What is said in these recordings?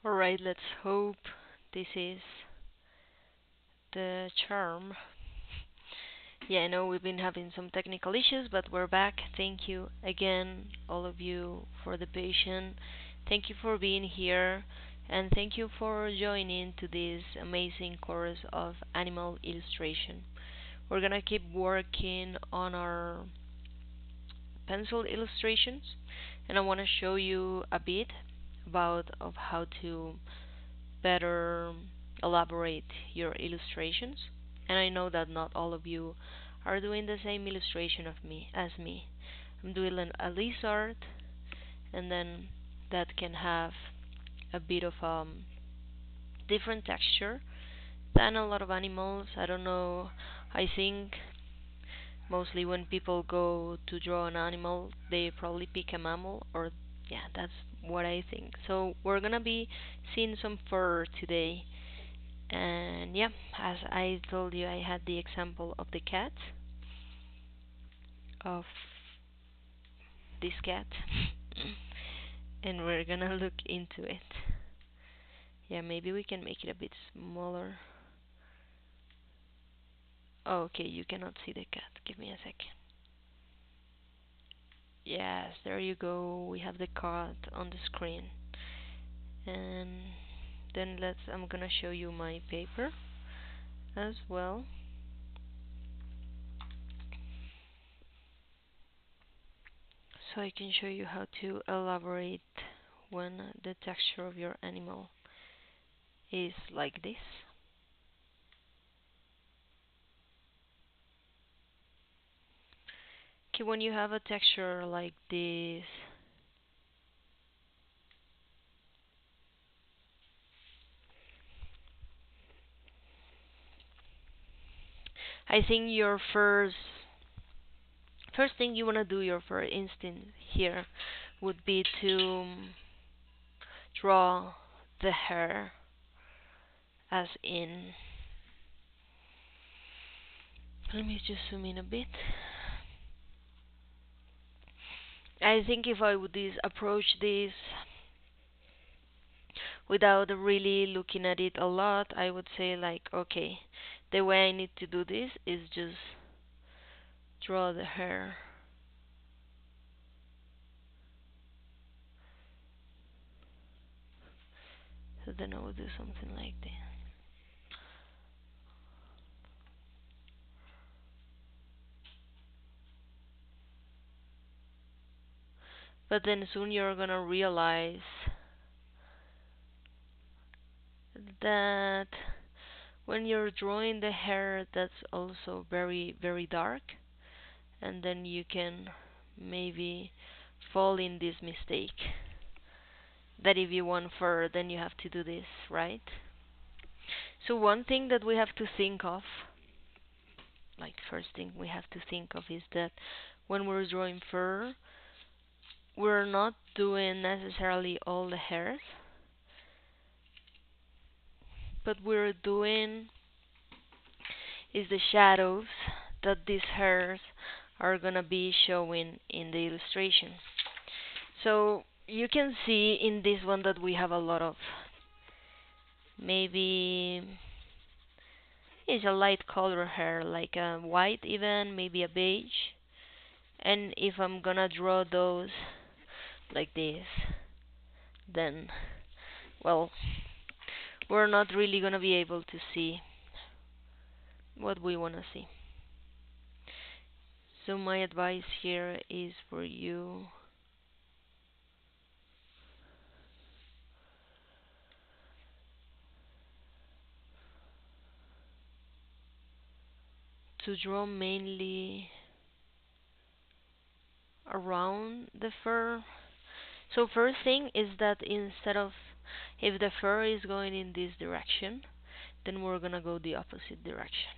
Alright, let's hope this is the charm. Yeah, I know we've been having some technical issues, but we're back. Thank you again, all of you, for the patience. Thank you for being here, and thank you for joining to this amazing course of animal illustration. We're gonna keep working on our pencil illustrations, and I want to show you a bit about of how to better elaborate your illustrations. And I know that not all of you are doing the same illustration of me as me. I'm doing a lizard, and then that can have a bit of different texture than a lot of animals. I don't know. I think mostly when people go to draw an animal, they probably pick a mammal, or yeah, that's what I think. So we're gonna be seeing some fur today. And yeah, as I told you, I had the example of the cat, of this cat, and we're gonna look into it. Yeah, maybe we can make it a bit smaller. Oh, okay, you cannot see the cat. Give me a second. Yes, there you go. We have the cat on the screen. And then I'm gonna show you my paper as well. So I can show you how to elaborate when the texture of your animal is like this. Okay, when you have a texture like this, I think your first thing you want to do, your first instinct here would be to draw the hair, as in, let me just zoom in a bit. I think if I would approach this without really looking at it a lot, I would say like, okay, the way I need to do this is just draw the hair. So then I would do something like this. But then soon you're gonna realize that when you're drawing the hair, that's also very, very dark, and then you can maybe fall in this mistake that if you want fur, then you have to do this, right? So one thing that we have to think of, like first thing we have to think of, is that when we're drawing fur, we're not doing necessarily all the hairs, but we're doing is the shadows that these hairs are gonna be showing in the illustration. So you can see in this one that we have a lot of, maybe it's a light color hair, like a white even, maybe a beige. And if I'm gonna draw those like this, then, well, we're not really gonna be able to see what we wanna see. So my advice here is for you to draw mainly around the fur. So first thing is that instead of, if the fur is going in this direction, then we're gonna go the opposite direction.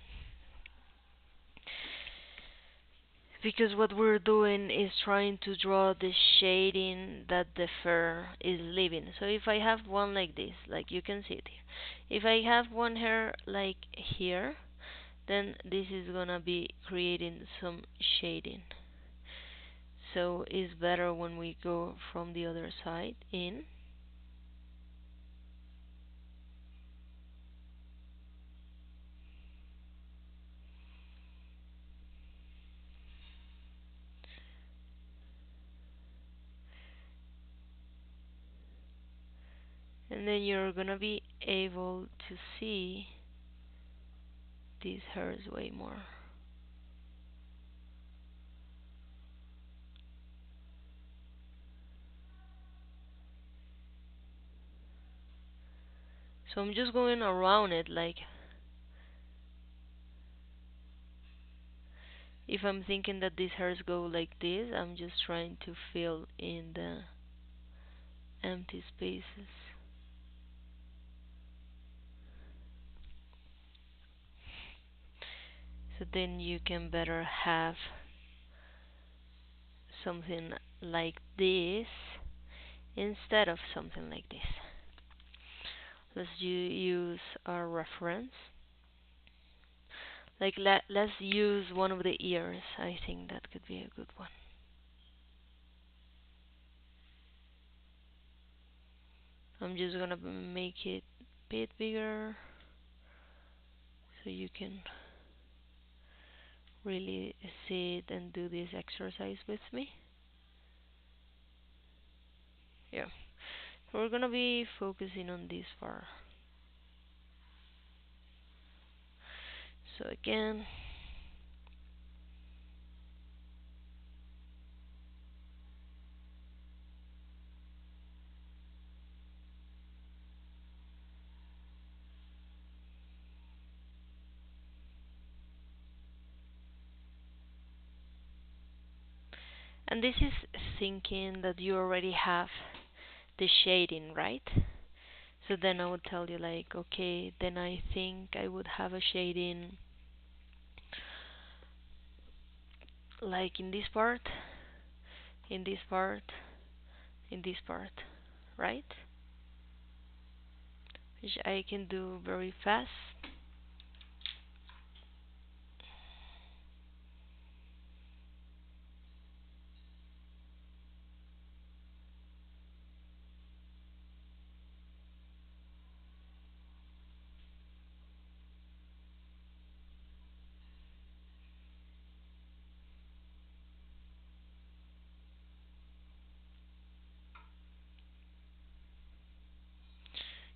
Because what we're doing is trying to draw the shading that the fur is leaving. So if I have one like this, like you can see it here. If I have one hair like here, then this is gonna be creating some shading. So it's better when we go from the other side in. And then you're gonna be able to see these hairs way more. So I'm just going around it, like if I'm thinking that these hairs go like this, I'm just trying to fill in the empty spaces. So then you can better have something like this instead of something like this. Let's use our reference. Like let's use one of the ears. I think that could be a good one. I'm just gonna make it a bit bigger so you can really see it and do this exercise with me. Yeah. We're gonna be focusing on this part. So again, and this is thinking that you already have the shading, right? So then I would tell you like, okay, then I think I would have a shading like in this part, in this part, in this part, right? Which I can do very fast.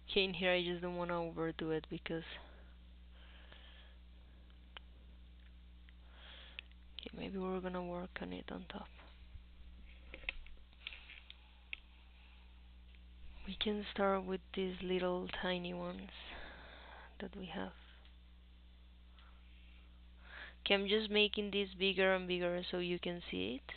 Okay, in here I just don't want to overdo it because okay, maybe we're gonna work on it on top. We can start with these little tiny ones that we have. Okay, I'm just making this bigger and bigger so you can see it.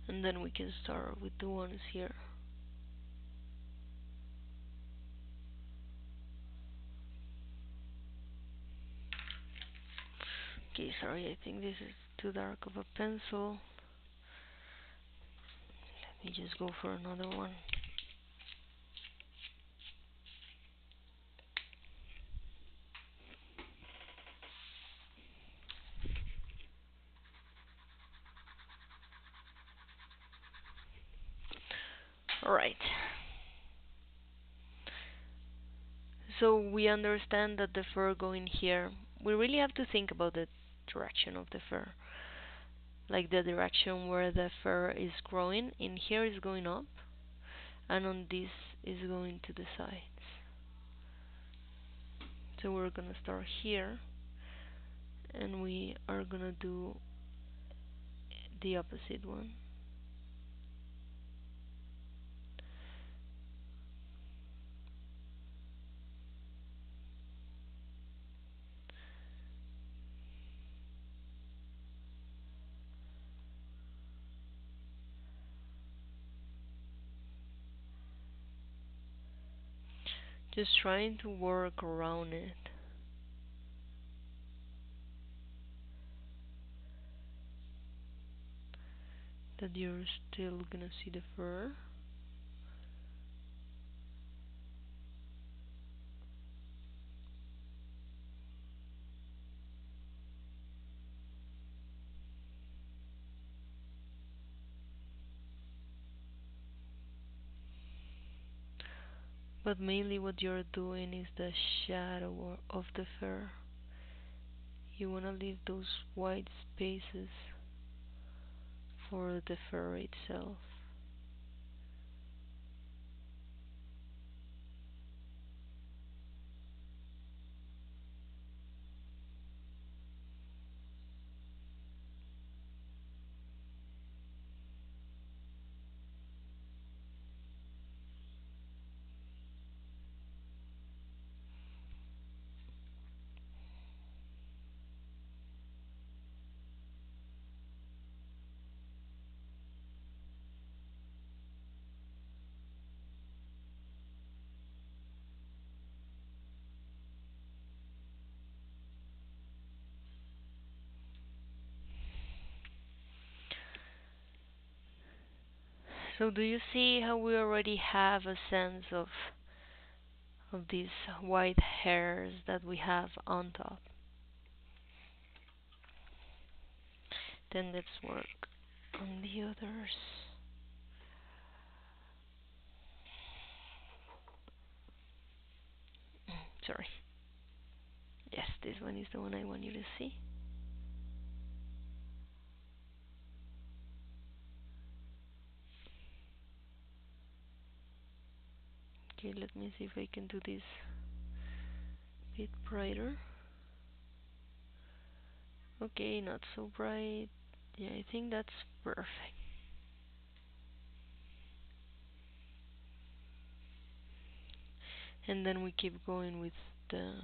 And then we can start with the ones here. Okay, sorry, I think this is too dark of a pencil. Let me just go for another one. Alright. So we understand that the fur going here, we really have to think about the direction of the fur. Like the direction where the fur is growing. In here is going up, and on this is going to the sides. So we're gonna start here, and we are gonna do the opposite one. Just trying to work around it. That you're still gonna see the fur. But mainly what you're doing is the shadow of the fur. You want to leave those white spaces for the fur itself. So do you see how we already have a sense of these white hairs that we have on top? Then let's work on the others. Sorry. Yes, this one is the one I want you to see. Okay, let me see if I can do this a bit brighter. Okay, not so bright. Yeah, I think that's perfect. And then we keep going with the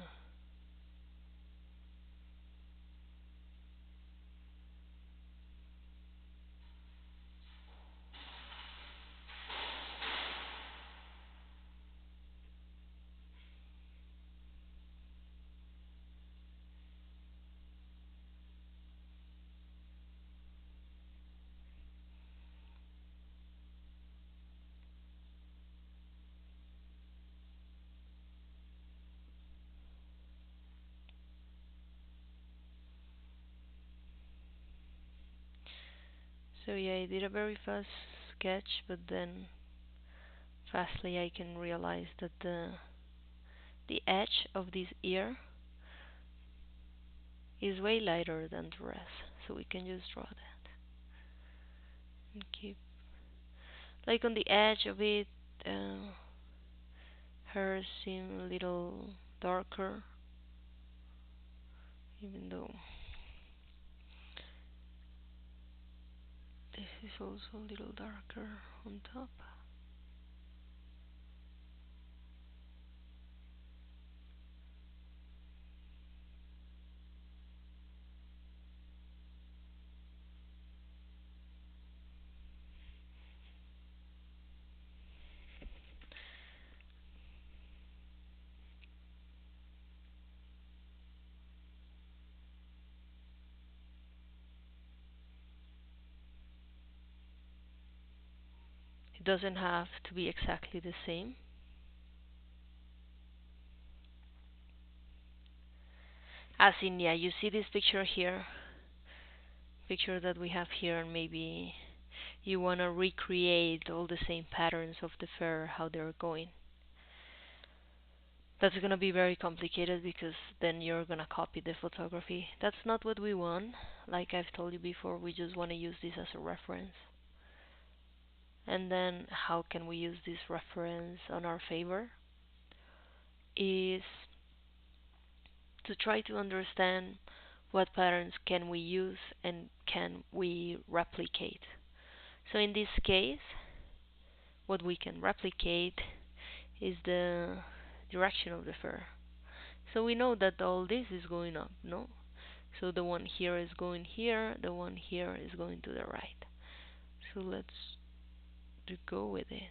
so yeah, I did a very fast sketch, but then fastly I can realize that the edge of this ear is way lighter than the rest, so we can just draw that and keep like on the edge of it. Hers seem a little darker, even though this is also a little darker on top. It doesn't have to be exactly the same. As in, yeah, you see this picture here, picture that we have here, and maybe you want to recreate all the same patterns of the fur, how they're going. That's going to be very complicated because then you're going to copy the photography. That's not what we want. Like I've told you before, we just want to use this as a reference. And then how can we use this reference on our favor? Is to try to understand what patterns can we use and can we replicate. So in this case, what we can replicate is the direction of the fur. So we know that all this is going up, no? So the one here is going here, the one here is going to the right. So let's go with it.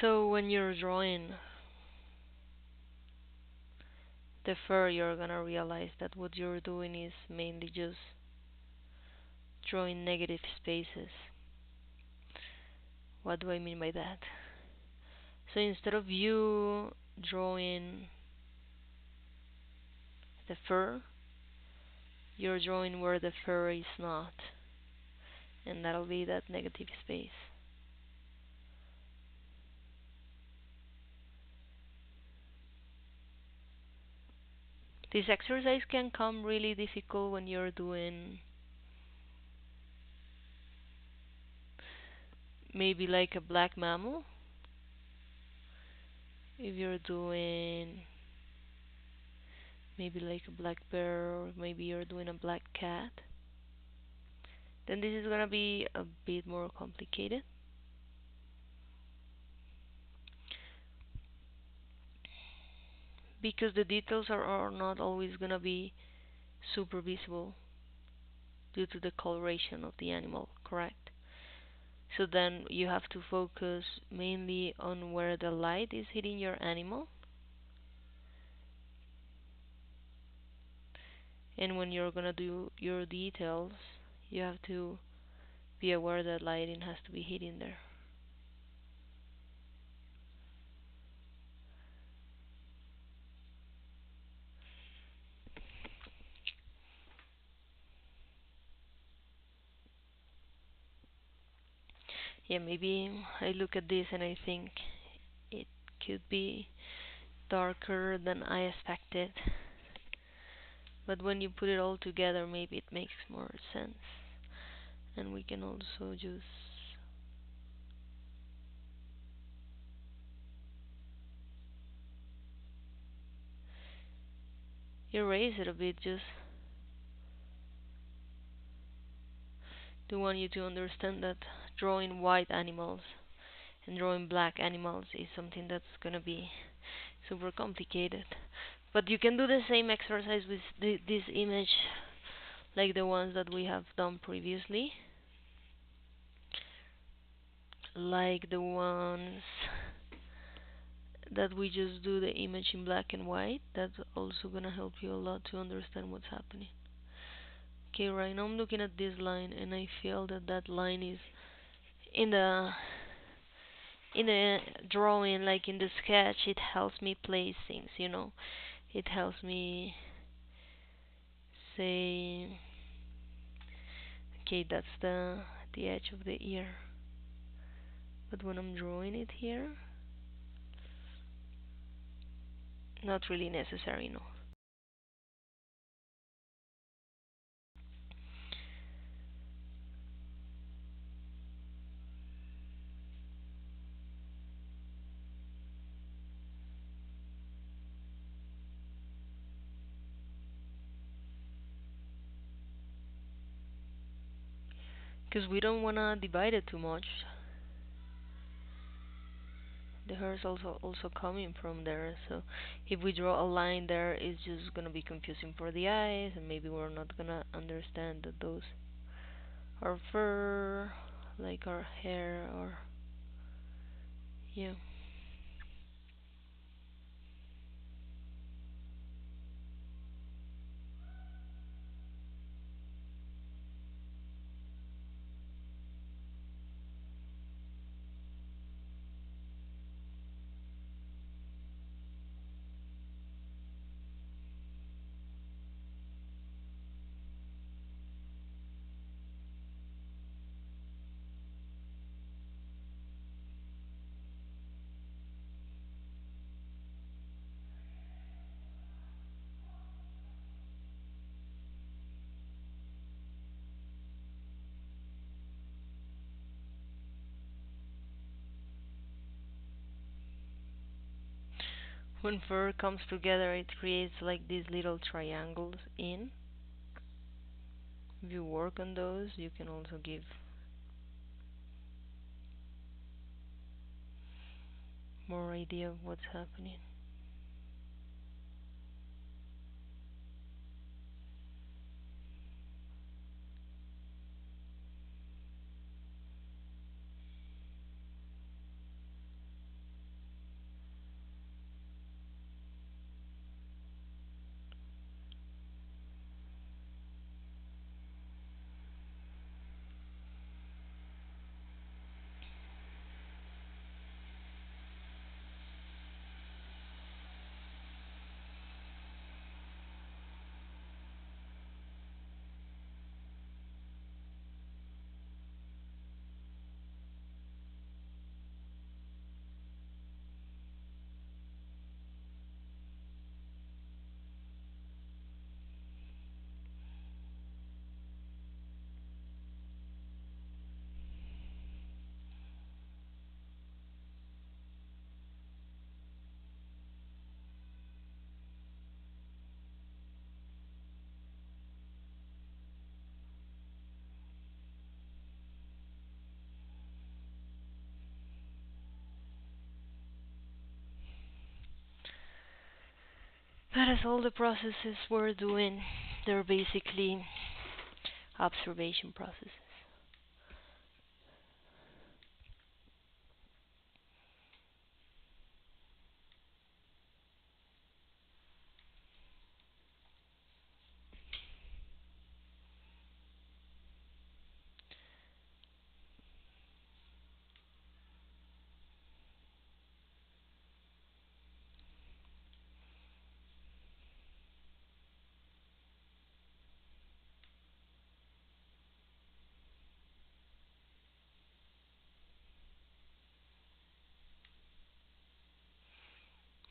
So when you're drawing the fur, you're gonna realize that what you're doing is mainly just drawing negative spaces. What do I mean by that? So instead of you drawing the fur, you're drawing where the fur is not, and that'll be that negative space. This exercise can come really difficult when you're doing maybe like a black mammal. If you're doing maybe like a black bear, or maybe you're doing a black cat, then this is gonna be a bit more complicated. Because the details are not always gonna be super visible due to the coloration of the animal, correct? So then you have to focus mainly on where the light is hitting your animal. And when you're gonna do your details, you have to be aware that lighting has to be hitting there. Yeah, maybe I look at this and I think it could be darker than I expected. But when you put it all together, maybe it makes more sense. And we can also just erase it a bit, just to want you to understand that drawing white animals and drawing black animals is something that's gonna be super complicated. But you can do the same exercise with this image like the ones that we have done previously, like the ones that we just do the image in black and white. That's also gonna help you a lot to understand what's happening. Okay, right now I'm looking at this line and I feel that that line is in the drawing, like in the sketch. It helps me place things, you know. It helps me say, okay, that's the edge of the ear. But when I'm drawing it here, not really necessary, no. Because we don't want to divide it too much. The hair is also coming from there, so if we draw a line there, it's just gonna be confusing for the eyes, and maybe we're not gonna understand that those are fur, like our hair, or yeah. When fur comes together, it creates like these little triangles in. If you work on those, you can also give more idea of what's happening. But as all the processes we're doing, they're basically observation processes.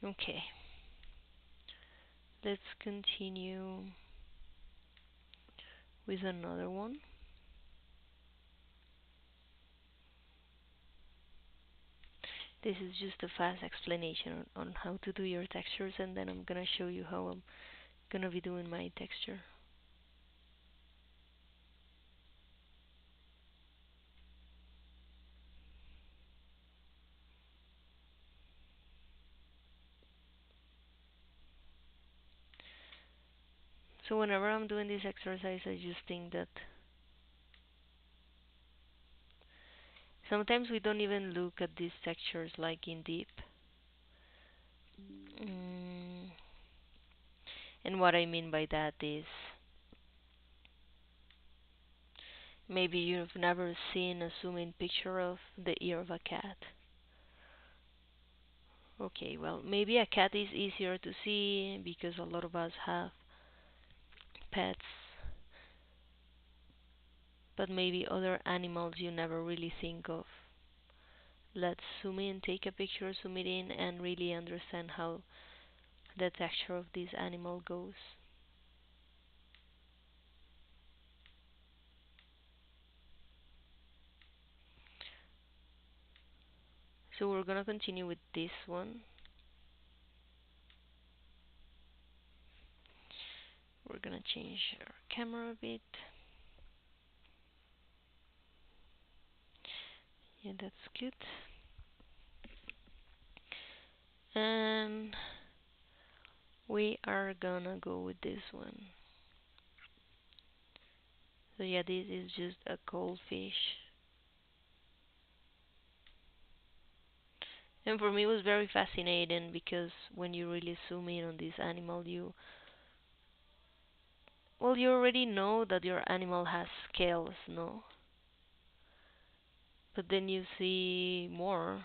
Okay, let's continue with another one. This is just a fast explanation on how to do your textures, and then I'm gonna show you how I'm gonna be doing my texture. So whenever I'm doing this exercise, I just think that sometimes we don't even look at these textures like in deep. Mm, and what I mean by that is maybe you've never seen a zoom in picture of the ear of a cat. Okay, well, maybe a cat is easier to see because a lot of us have pets, but maybe other animals you never really think of. Let's zoom in, take a picture, zoom it in, and really understand how the texture of this animal goes. So we're gonna continue with this one. We're gonna change our camera a bit. Yeah, that's good. And we are gonna go with this one. So yeah, this is just a goldfish. And for me it was very fascinating because when you really zoom in on this animal, you already know that your animal has scales, no? But then you see more.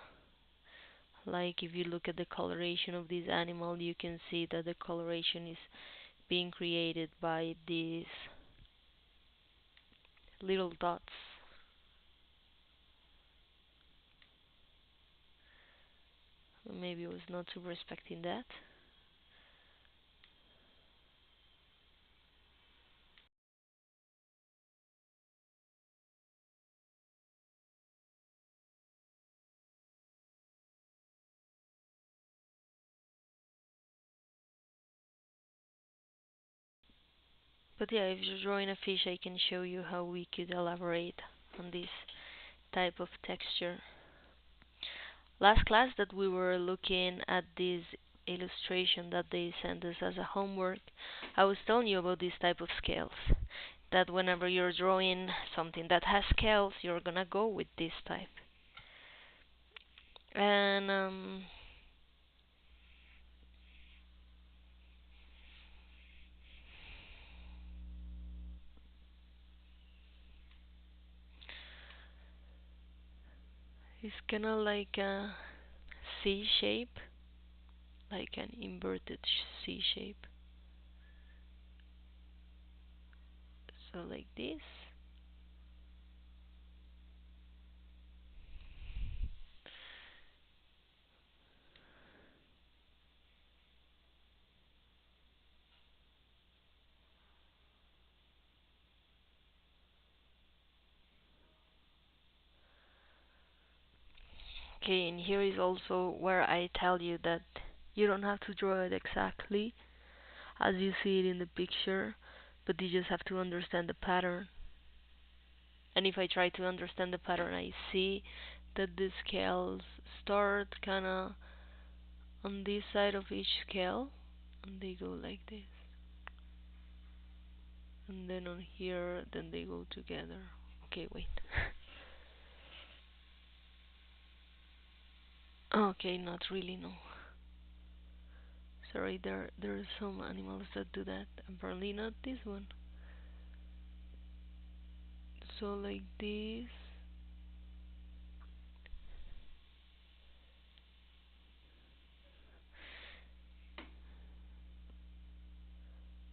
Like if you look at the coloration of this animal, you can see that the coloration is being created by these little dots. Maybe I was not super respecting that. But yeah, if you're drawing a fish, I can show you how we could elaborate on this type of texture. Last class that we were looking at this illustration that they sent us as a homework, I was telling you about this type of scales. That whenever you're drawing something that has scales, you're gonna go with this type. And it's kinda like a C shape, like an inverted C shape. So like this. Okay, and here is also where I tell you that you don't have to draw it exactly as you see it in the picture, but you just have to understand the pattern. And if I try to understand the pattern, I see that the scales start kinda on this side of each scale, and they go like this, and then on here, then they go together. Okay, wait. Okay, not really, no. Sorry, there are some animals that do that. Apparently not this one. So like this.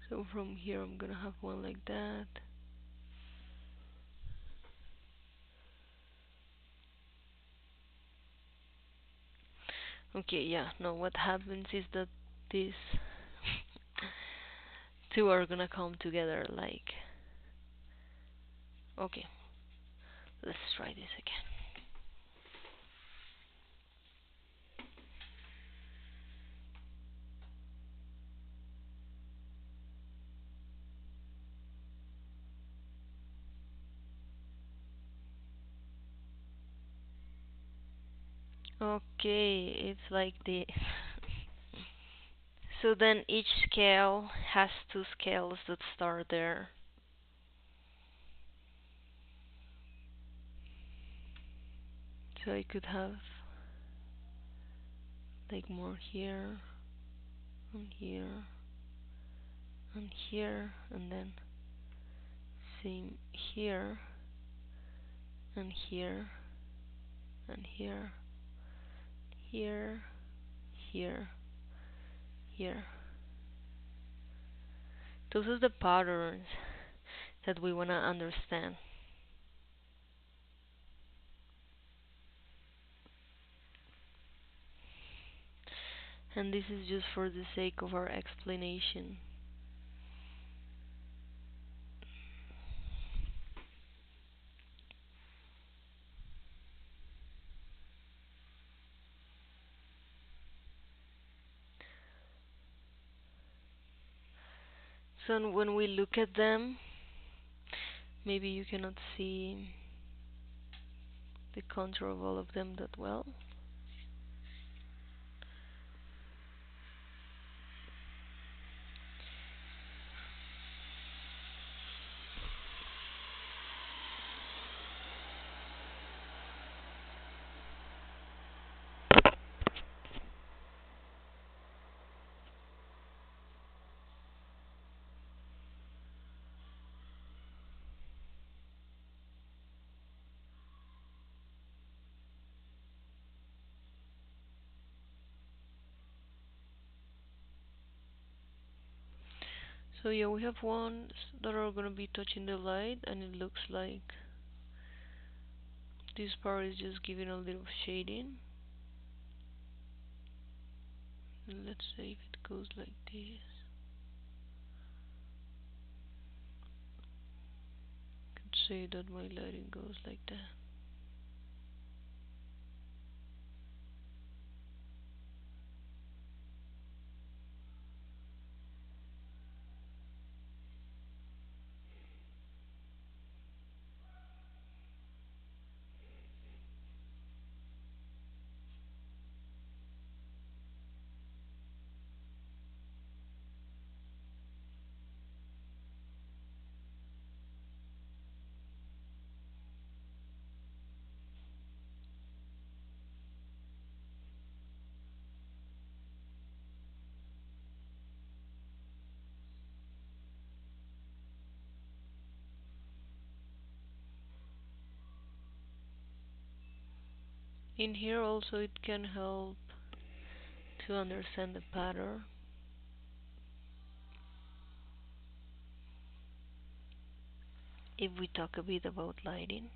So from here I'm gonna have one like that. Okay, yeah, no, what happens is that these two are gonna come together like, okay, let's try this again. Okay, it's like this. So then each scale has two scales that start there. So I could have like more here, and here, and here, and then same here, and here, and here, here, here, here. Those are the patterns that we want to understand. And this is just for the sake of our explanation. So when we look at them, maybe you cannot see the contour of all of them that well. So yeah, we have ones that are gonna be touching the light, and it looks like this part is just giving a little shading. And let's say if it goes like this, I could say that my lighting goes like that. In here also it can help to understand the pattern. If we talk a bit about lighting,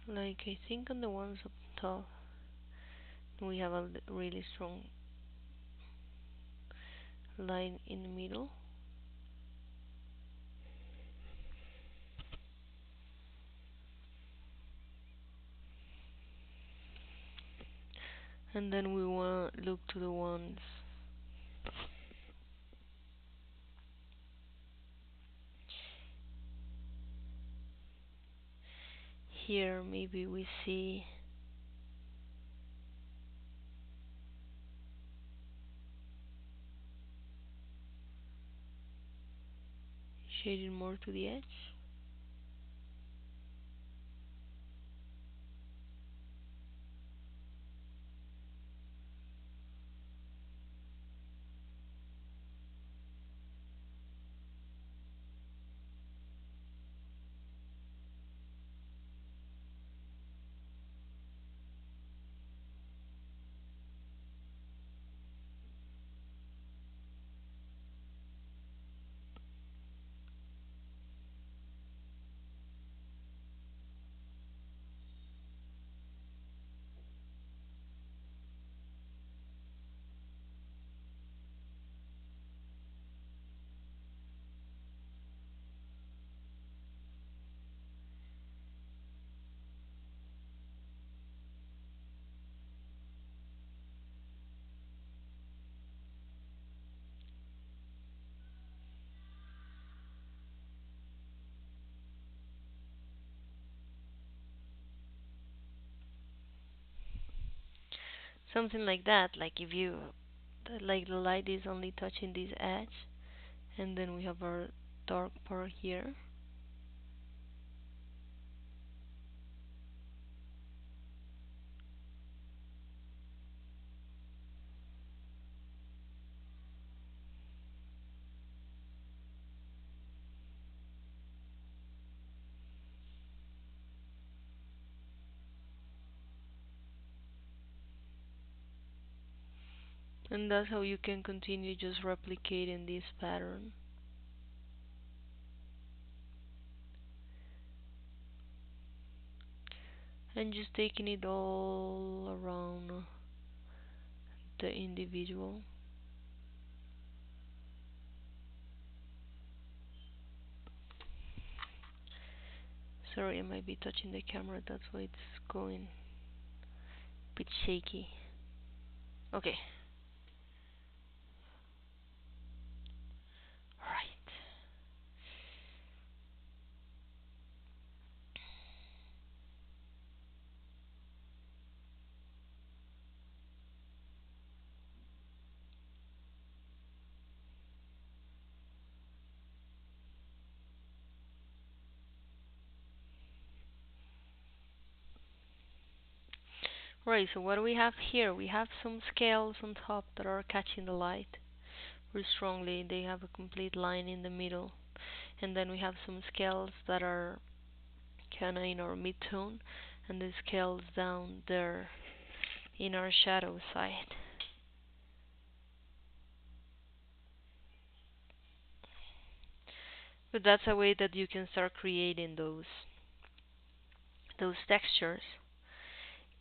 like I think on the ones up top we have a really strong line in the middle, and then we want to look to the ones here. Maybe we see shading more to the edge. Something like that, like if you, like the light is only touching this edge, and then we have our dark part here. And that's how you can continue just replicating this pattern. And just taking it all around the individual. Sorry, I might be touching the camera, that's why it's going a bit shaky. Okay. Alright. Right, so what do we have here? We have some scales on top that are catching the light very strongly. They have a complete line in the middle. And then we have some scales that are kinda in our mid-tone, and the scales down there in our shadow side. But that's a way that you can start creating those textures.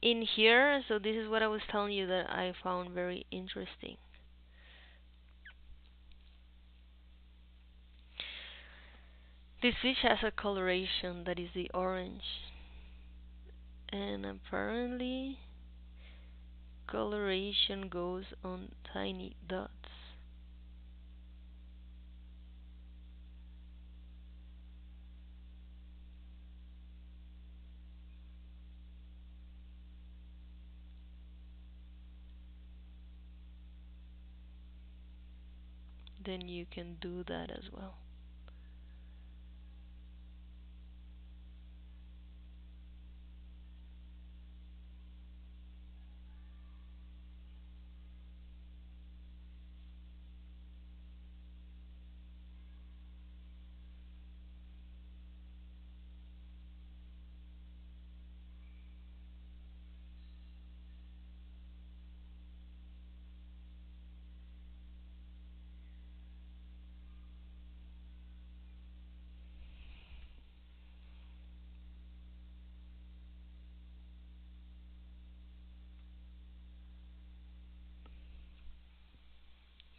In here, so this is what I was telling you that I found very interesting. This fish has a coloration that is the orange, and apparently coloration goes on tiny dots. Then you can do that as well.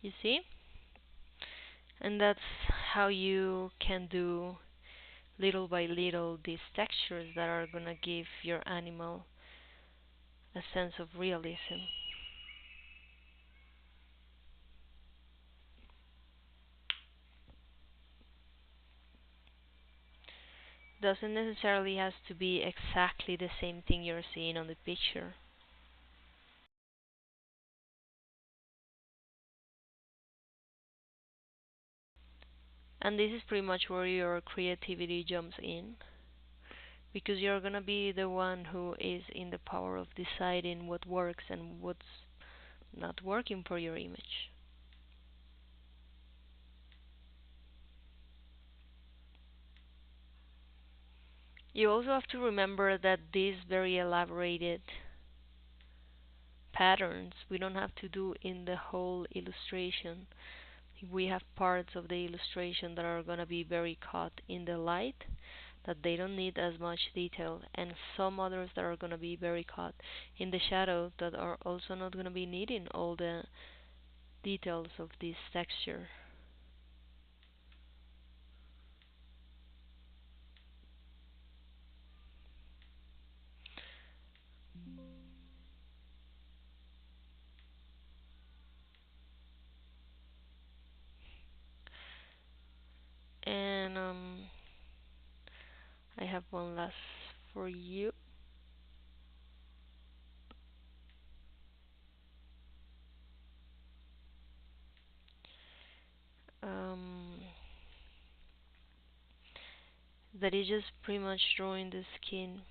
You see? And that's how you can do little by little these textures that are gonna give your animal a sense of realism. Doesn't necessarily has to be exactly the same thing you're seeing on the picture. And this is pretty much where your creativity jumps in, because you're gonna be the one who is in the power of deciding what works and what's not working for your image. You also have to remember that these very elaborated patterns we don't have to do in the whole illustration. We have parts of the illustration that are going to be very caught in the light, that they don't need as much detail, and some others that are going to be very caught in the shadow, that are also not going to be needing all the details of this texture. And I have one last for you. Um, that is just pretty much drawing the skin.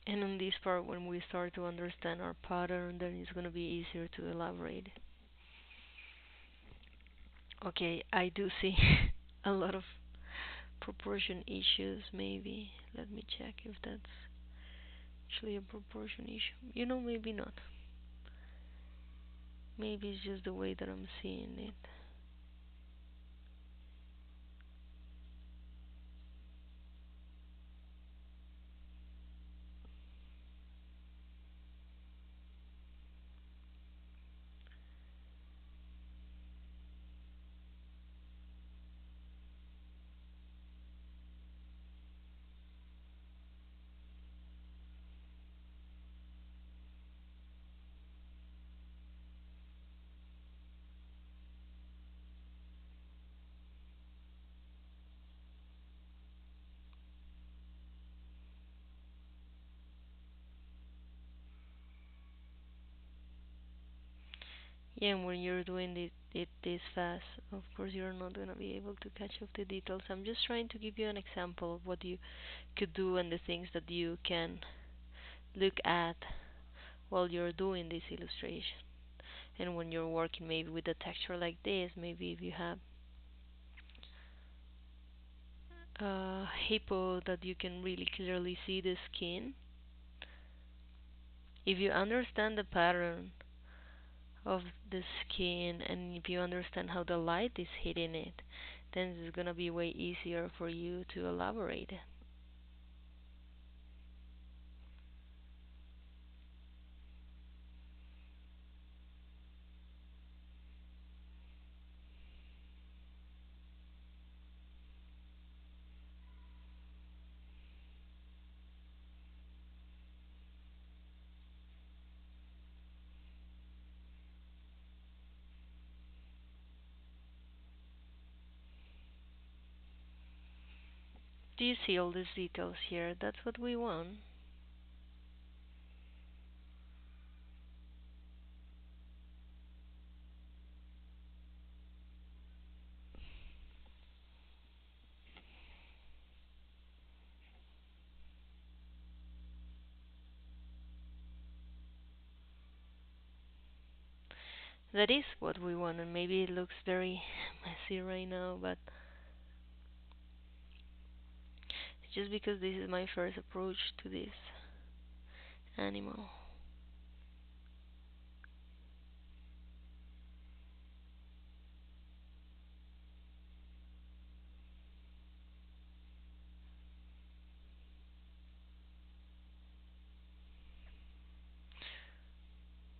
And in this part, when we start to understand our pattern, then it's going to be easier to elaborate. Okay, I do see a lot of proportion issues, maybe. Let me check if that's actually a proportion issue. Maybe not. Maybe it's just the way that I'm seeing it. Yeah, and when you're doing it this fast, of course you're not gonna be able to catch up the details. I'm just trying to give you an example of what you could do and the things that you can look at while you're doing this illustration. And when you're working maybe with a texture like this, maybe if you have a hippo that you can really clearly see the skin, if you understand the pattern of the skin and if you understand how the light is hitting it, then it's gonna be way easier for you to elaborate. Do you see all these details here? That's what we want. That is what we want, and maybe it looks very messy right now, but it's just because this is my first approach to this animal.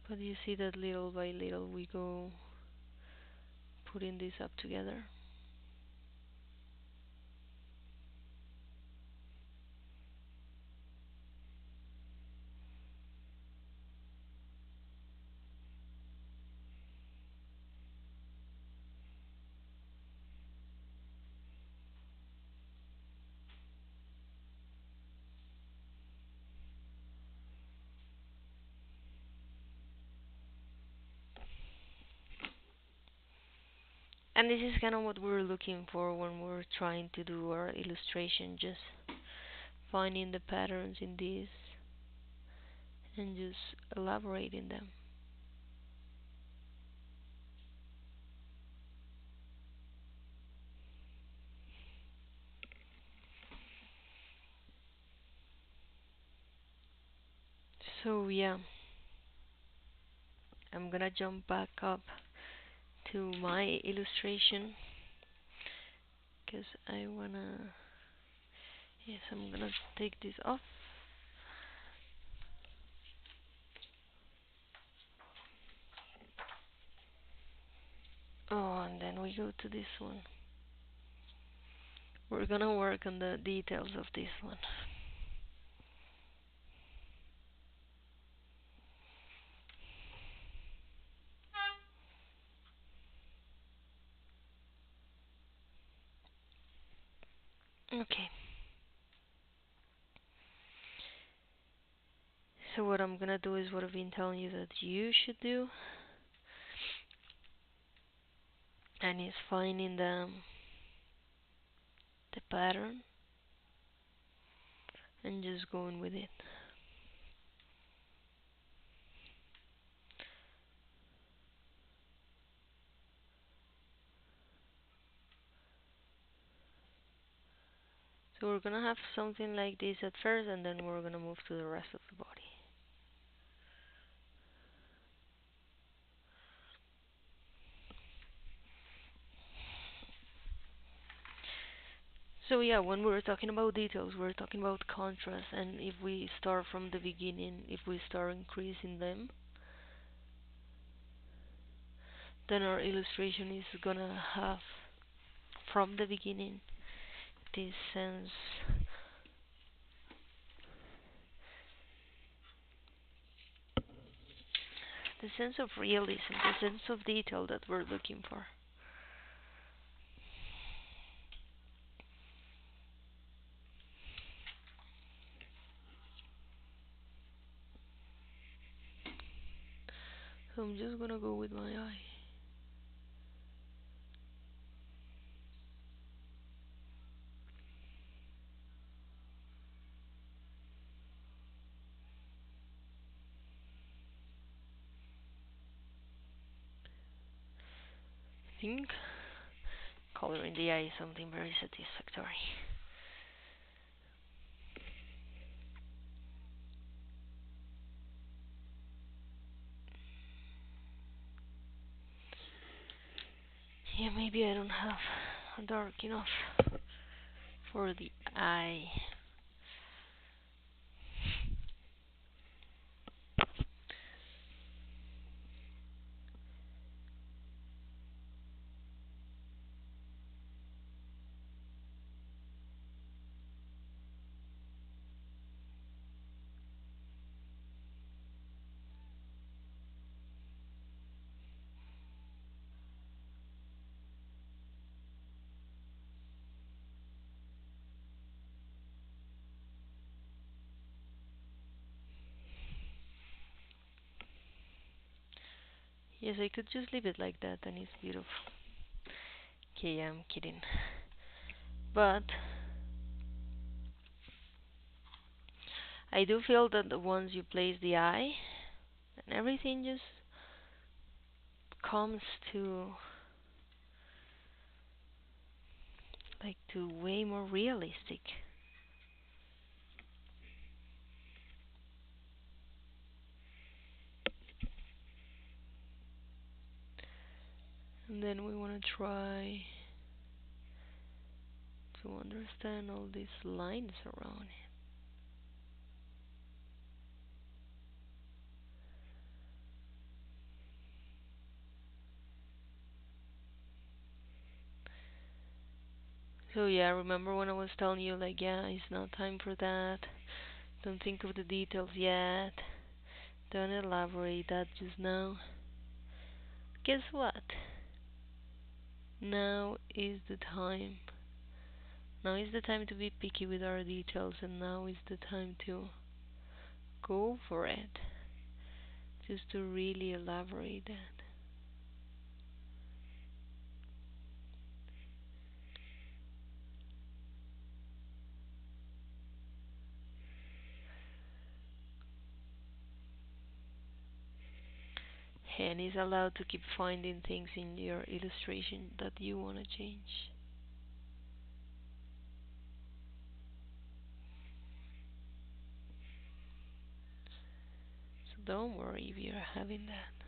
But you see that little by little we go putting this up together. And this is kind of what we're looking for when we're trying to do our illustration, just finding the patterns in these and just elaborating them. So yeah, I'm gonna jump back up to my illustration because I wanna, yes, I'm gonna take this off. Oh, and then we go to this one. We're gonna work on the details of this one. Okay. So what I'm gonna do is what I've been telling you that you should do, and is finding the pattern and just going with it. So we're gonna have something like this at first, and then we're gonna move to the rest of the body. So yeah, when we're talking about details, we're talking about contrast, and if we start from the beginning, if we start increasing them, then our illustration is gonna have from the beginning this sense, the sense of realism, the sense of detail that we're looking for. So I'm just gonna go with my eye. I think coloring the eye is something very satisfactory. Yeah, maybe I don't have dark enough for the eye. Yes, I could just leave it like that and it's beautiful. Okay, I'm kidding. But I do feel that once you place the eye, and everything just comes to like to way more realistic. And then we want to try to understand all these lines around it. So yeah, remember when I was telling you like, yeah, it's not time for that. Don't think of the details yet. Don't elaborate that just now. Guess what? Now is the time. Now is the time to be picky with our details, and now is the time to go for it. Just to really elaborate that. And is allowed to keep finding things in your illustration that you want to change. So don't worry if you're having that.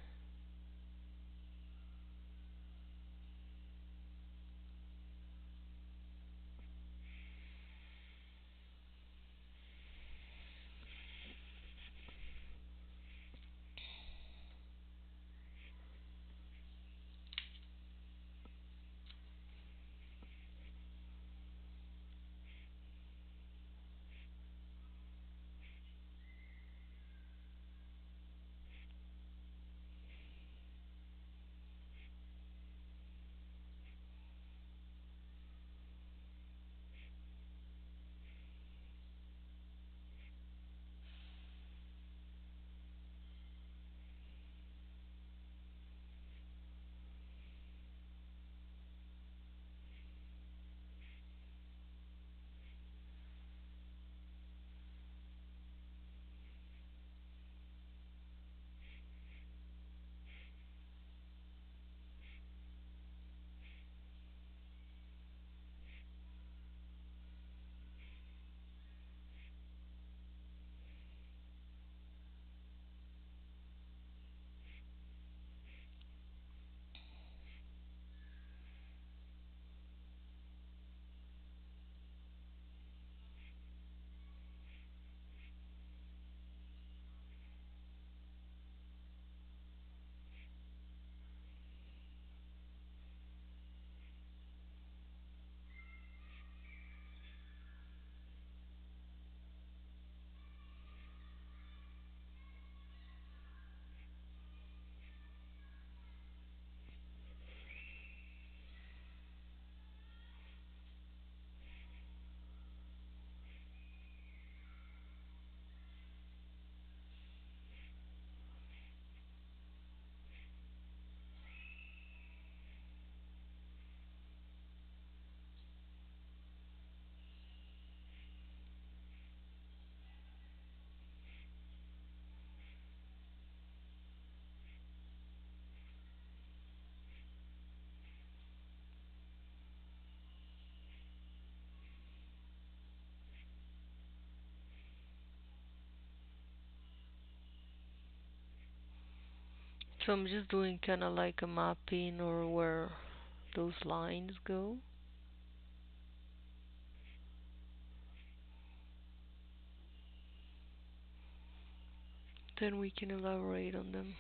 So I'm just doing kind of like a mapping or where those lines go. Then we can elaborate on them.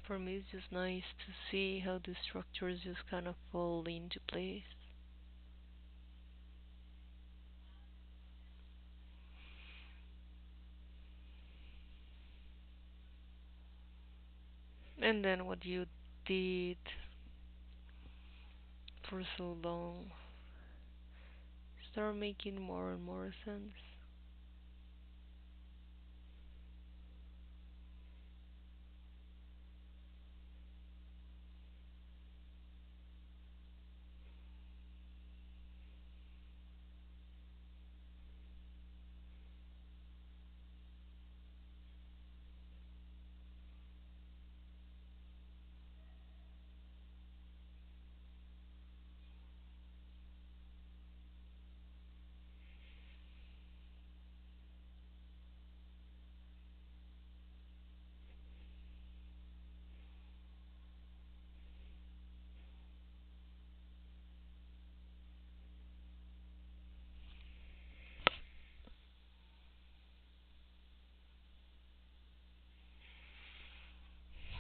For me, it's just nice to see how the structures just kind of fall into place. And then what you did for so long start making more and more sense.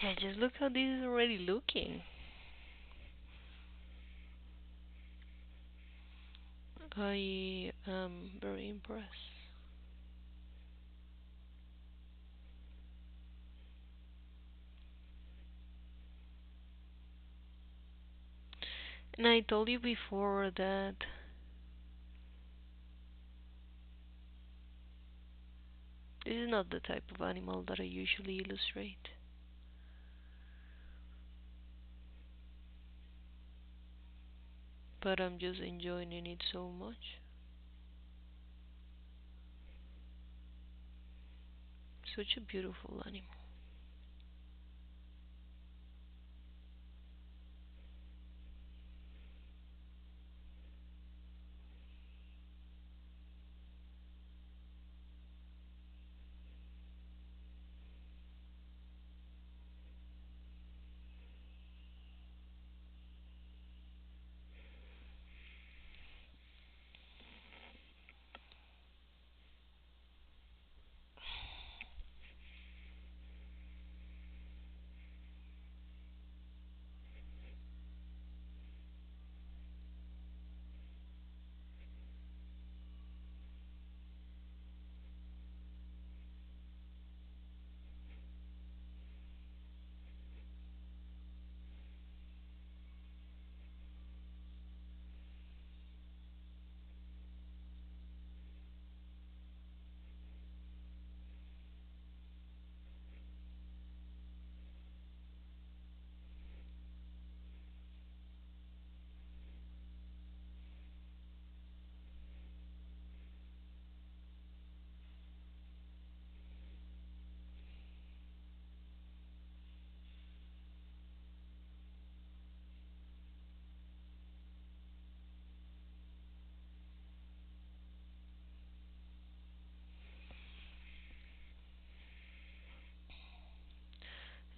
Yeah, just look how this is already looking. I am very impressed. And I told you before that this is not the type of animal that I usually illustrate. But I'm just enjoying it so much. Such a beautiful animal.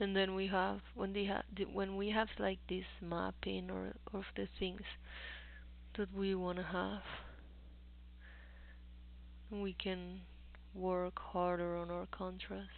And then we have when we have like this mapping or of the things that we want to have, we can work harder on our contrast.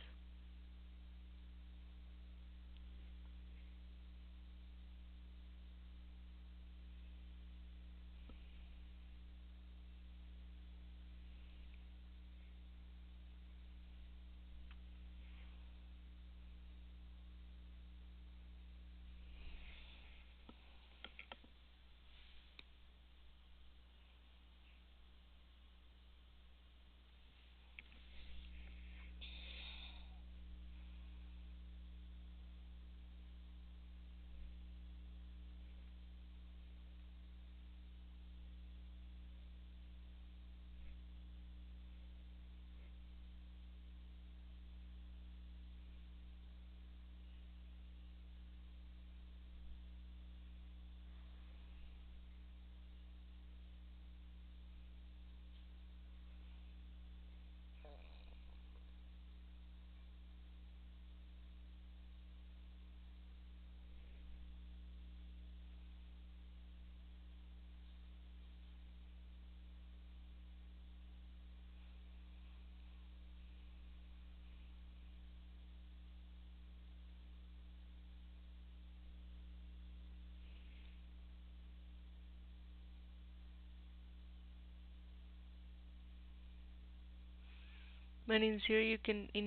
And in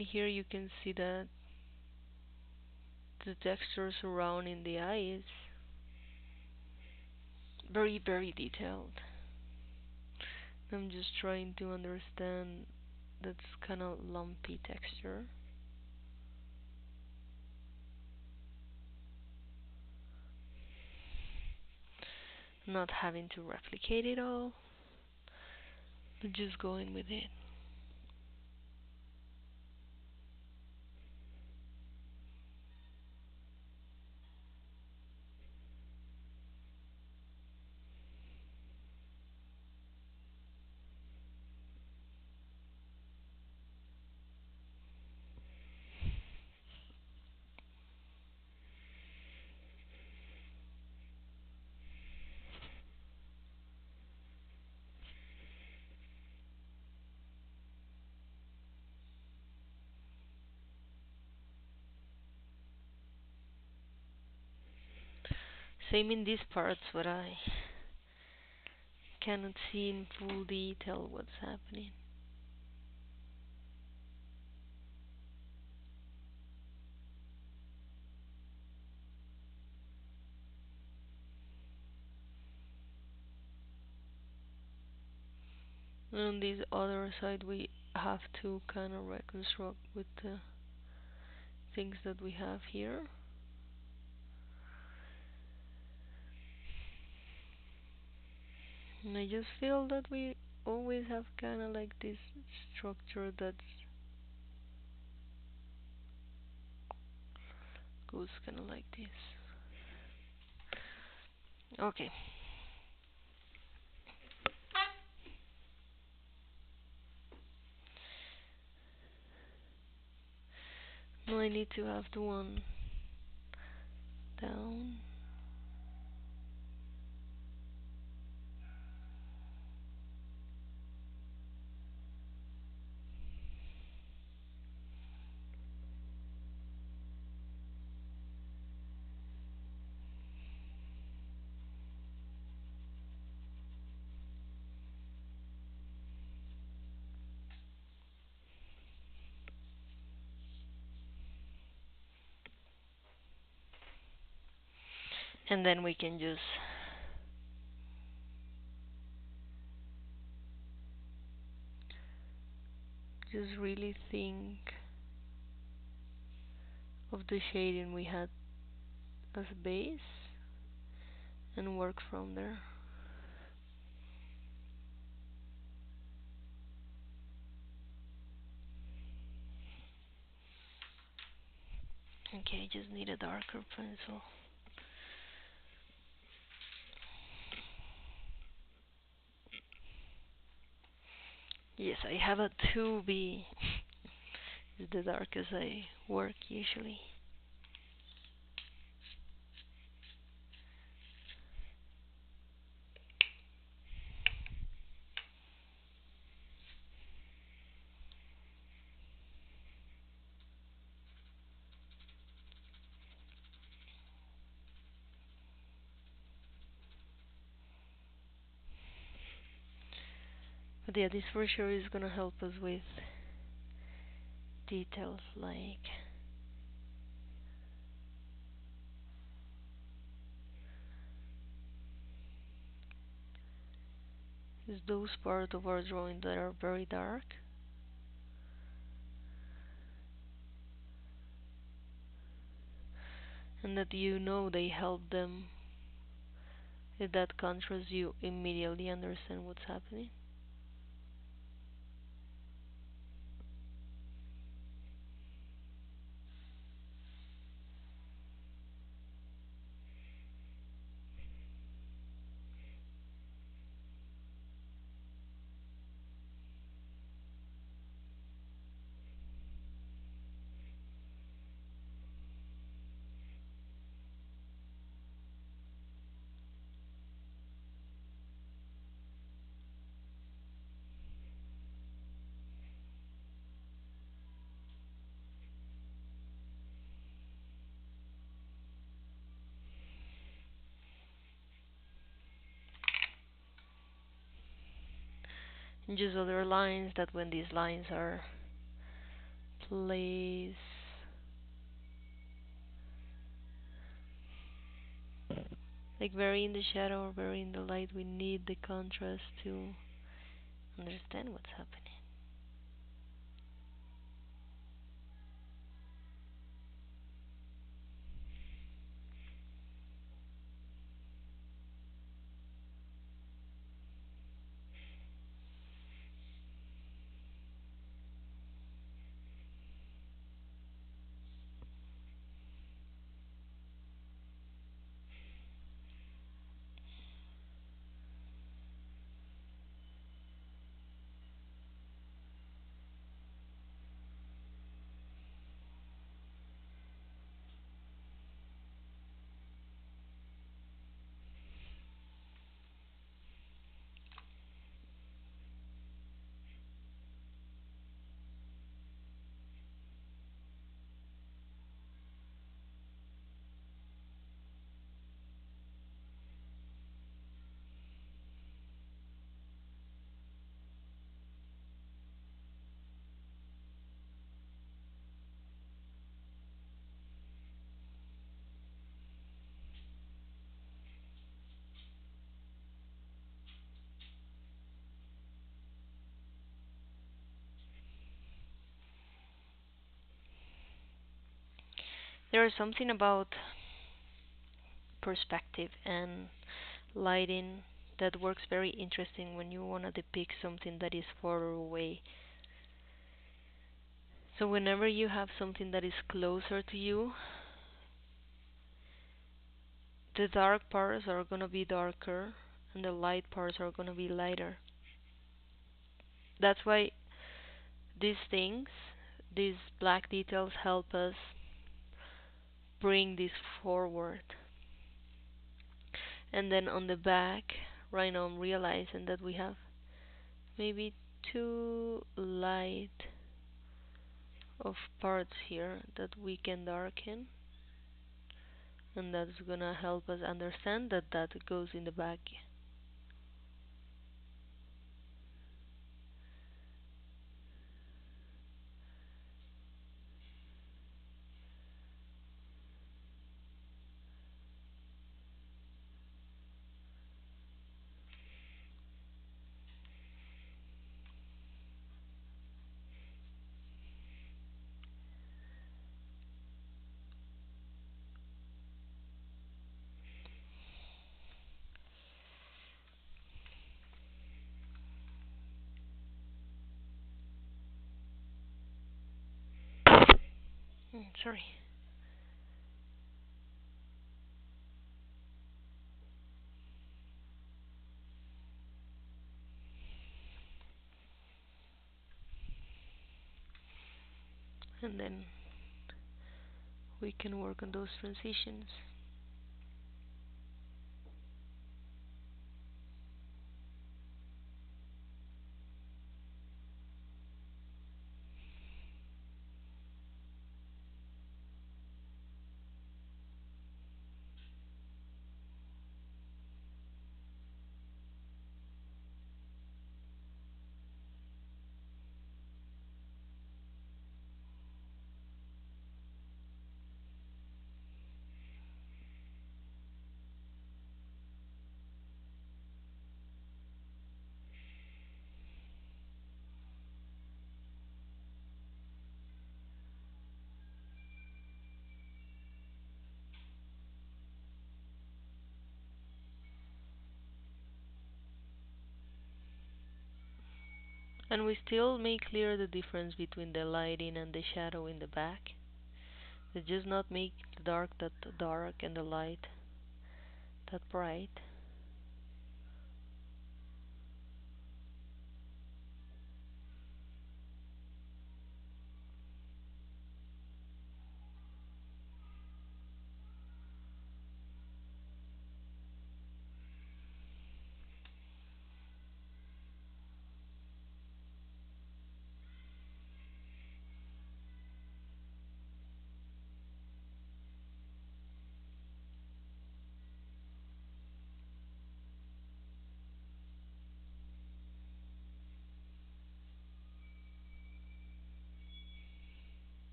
here you can see that the textures around in the eye is very, very detailed. I'm just trying to understand that's kind of lumpy texture. Not having to replicate it all, but just going with it. Same in these parts, but I cannot see in full detail what's happening. And on this other side, we have to kind of reconstruct with the things that we have here. And I just feel that we always have kind of like this structure that goes kind of like this. Okay. Now I need to have the one down. And then we can just really think of the shading we had as a base and work from there. Okay, just need a darker pencil. Yes, I have a 2B. It's the darkest I work usually. But yeah, this for sure is gonna help us with details like is those parts of our drawing that are very dark. And that you know they help them. If that contrast, you immediately understand what's happening. And just other lines that when these lines are place like very in the shadow or very in the light. We need the contrast to understand what's happening. There is something about perspective and lighting that works very interesting when you want to depict something that is far away. So whenever you have something that is closer to you, the dark parts are going to be darker and the light parts are going to be lighter. That's why these things, these black details help us bring this forward. And then on the back, right now I'm realizing that we have maybe too light of parts here that we can darken, and that's gonna help us understand that that goes in the back. Sorry. And then we can work on those transitions. And we still make clear the difference between the lighting and the shadow in the back. They just not make the dark that dark and the light that bright.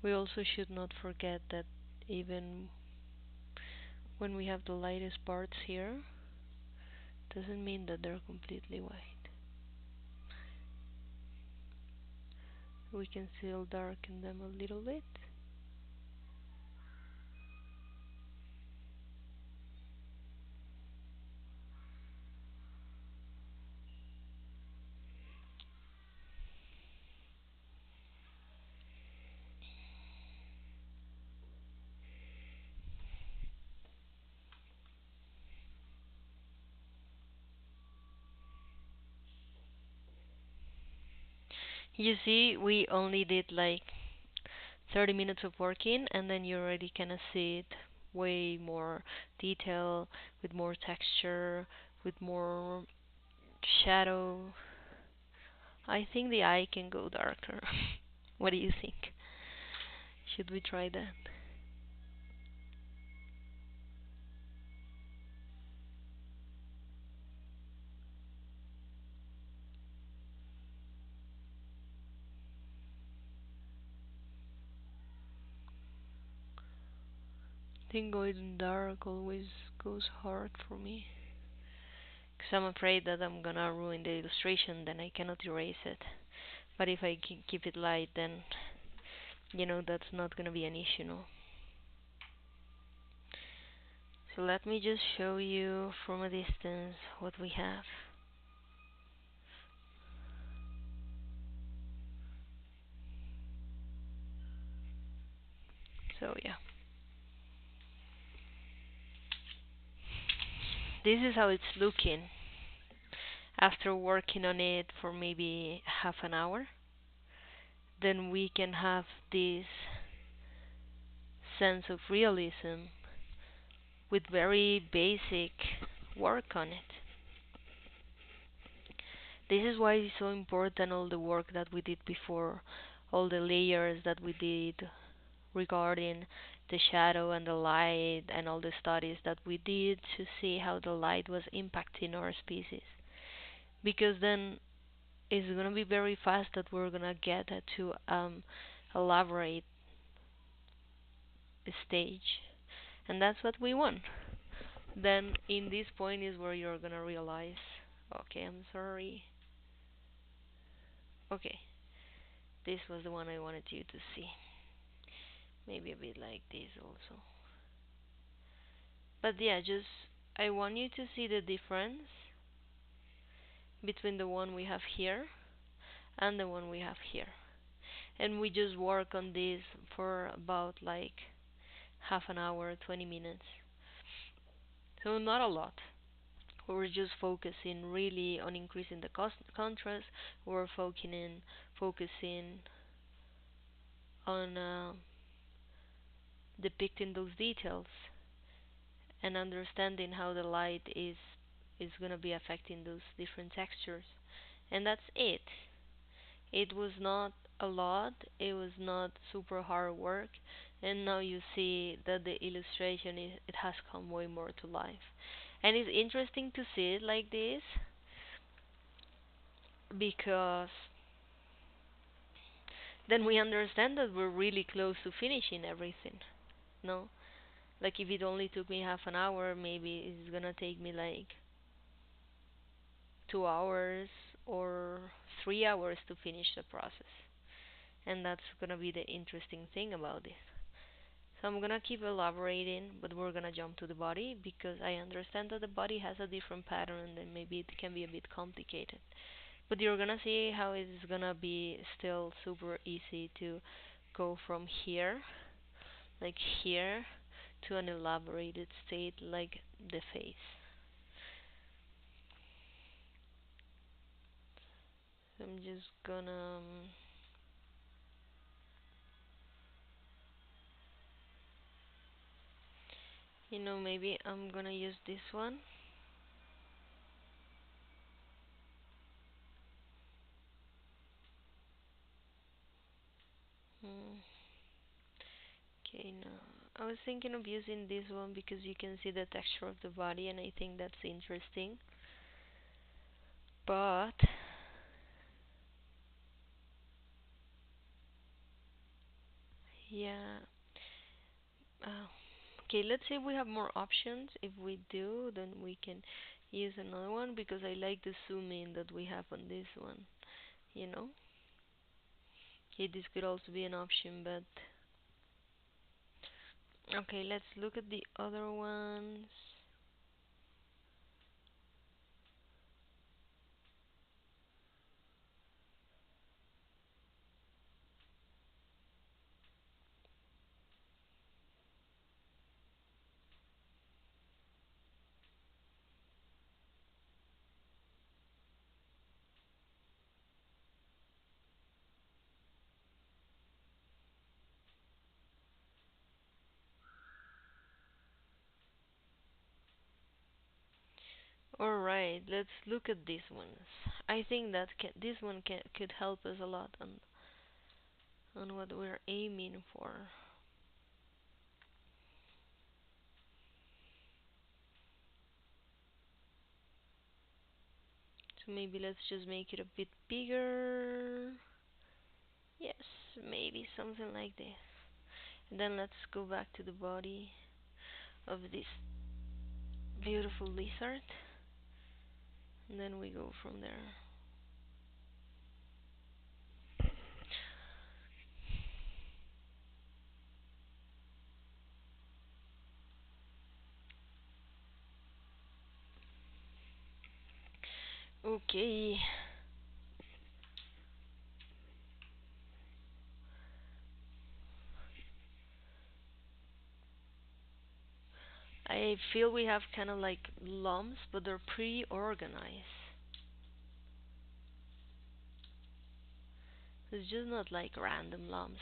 We also should not forget that even when we have the lightest parts here, doesn't mean that they're completely white. We can still darken them a little bit. You see, we only did like 30 minutes of working, and then you already kind of see it way more detail, with more texture, with more shadow. I think the eye can go darker. What do you think? Should we try that? I think going dark always goes hard for me. Because I'm afraid that I'm gonna ruin the illustration, then I cannot erase it. But if I keep it light, then, that's not gonna be an issue, no? So let me just show you from a distance what we have. So yeah. This is how it's looking after working on it for maybe half an hour. Then we can have this sense of realism with very basic work on it. This is why it's so important, all the work that we did before, all the layers that we did regarding the shadow and the light, and all the studies that we did to see how the light was impacting our species. Because then it's gonna be very fast that we're gonna get to elaborate stage, and that's what we want. Then in this point is where you're gonna realize, okay, I'm sorry. Okay, this was the one I wanted you to see. Maybe a bit like this also. But yeah, just I want you to see the difference between the one we have here and the one we have here. And we just work on this for about like half an hour, 20 minutes. So not a lot. We're just focusing really on increasing the contrast. We're focusing on depicting those details and understanding how the light is gonna be affecting those different textures. And that's it. It was not a lot. It was not super hard work. And now you see that the illustration it has come way more to life. And it's interesting to see it like this because then we understand that we're really close to finishing everything. No? Like if it only took me half an hour, maybe it's gonna take me like 2 hours or 3 hours to finish the process. And that's gonna be the interesting thing about this. So I'm gonna keep elaborating, but we're gonna jump to the body because I understand that the body has a different pattern and maybe it can be a bit complicated. But you're gonna see how it's gonna be still super easy to go from here, like here, to an elaborated state like the face. So I'm just gonna, maybe I'm gonna use this one. Hmm. Okay, now I was thinking of using this one because you can see the texture of the body and I think that's interesting. But Yeah. Uh, okay, let's say we have more options. If we do, then we can use another one because I like the zoom in that we have on this one. You know? Okay, this could also be an option, but okay, let's look at the other ones. All right, let's look at these ones. I think that this one could help us a lot on what we're aiming for. So maybe let's just make it a bit bigger. Yes, maybe something like this. And then let's go back to the body of this beautiful lizard. And then we go from there. Okay. I feel we have kind of like lumps, but they're pretty organized. It's just not like random lumps.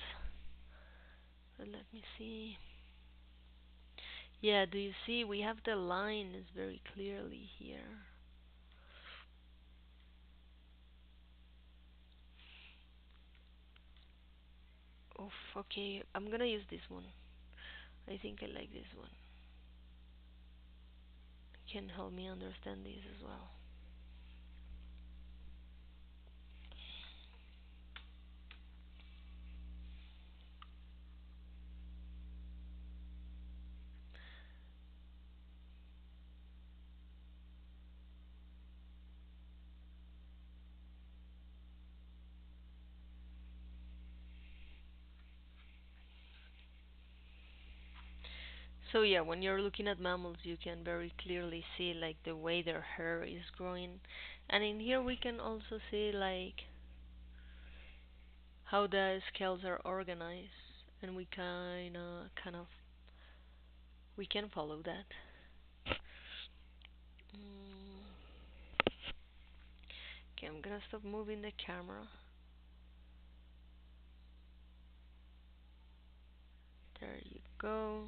But let me see. Yeah, do you see? We have the lines very clearly here. Oof, okay, I'm gonna use this one. I think I like this one. It can help me understand this as well. So yeah, when you're looking at mammals, you can very clearly see like the way their hair is growing, and in here we can also see like how the scales are organized, and we kind of we can follow that. Mm. Okay, I'm gonna stop moving the camera. There you go.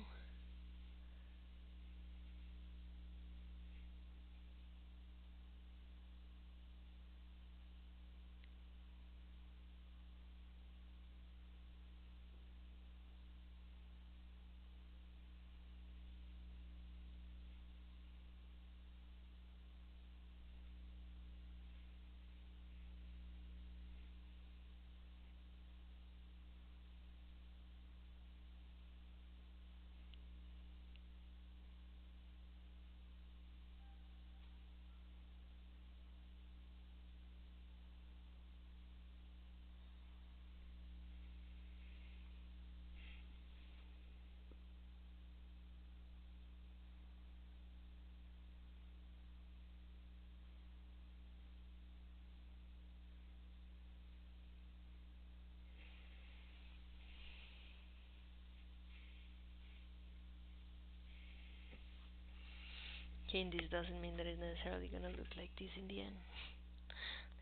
Okay, and this doesn't mean that it's necessarily gonna look like this in the end.